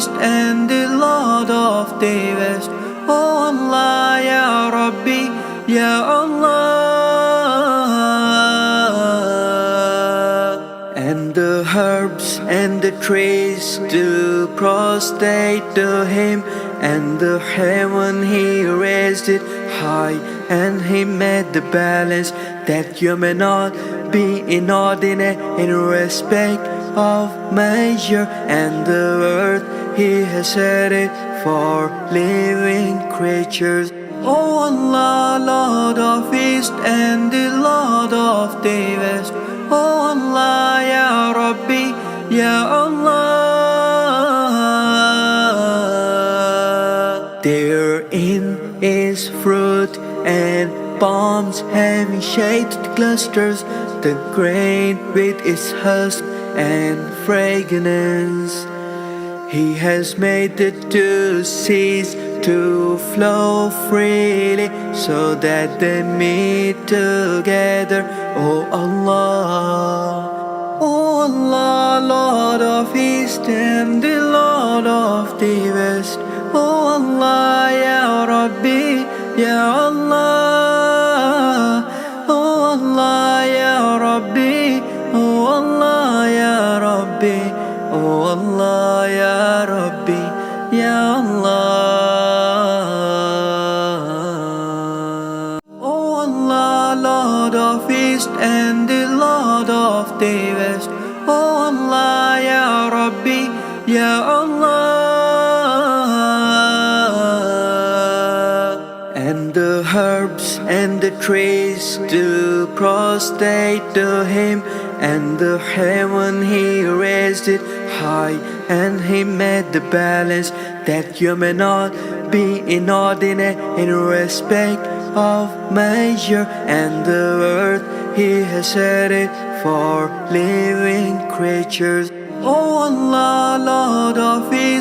East and the Lord of the West. Oh Allah, Ya Rabbi, Ya Allah. And the herbs and the trees do prostrate to him, and the heaven he raised it high, and he made the balance that you may not be inordinate in respect of measure, and the earth he has set it for living creatures. O Allah, Lord of East and the Lord of the West. O Allah, Ya Rabbi, Ya Allah. Therein is fruit and palms having shaded clusters, the grain with its husk and fragrance. He has made the two seas to flow freely, so that they meet together. O Allah, O Allah, Lord of East and the Lord of the West. O Allah, Ya Rabbi, Ya Allah. O Allah, Ya Rabbi, O Allah, Ya Rabbi, O Allah, Ya Rabbi, Ya Allah. O Allah, Lord of East and the Lord of the West. O Allah, Ya Rabbi, Ya Allah. And the herbs and the trees do prostrate to him, and the heaven he raised it high, and he made the balance that you may not be inordinate in respect of measure, and the earth he has set it for living creatures. O Allah, Lord of East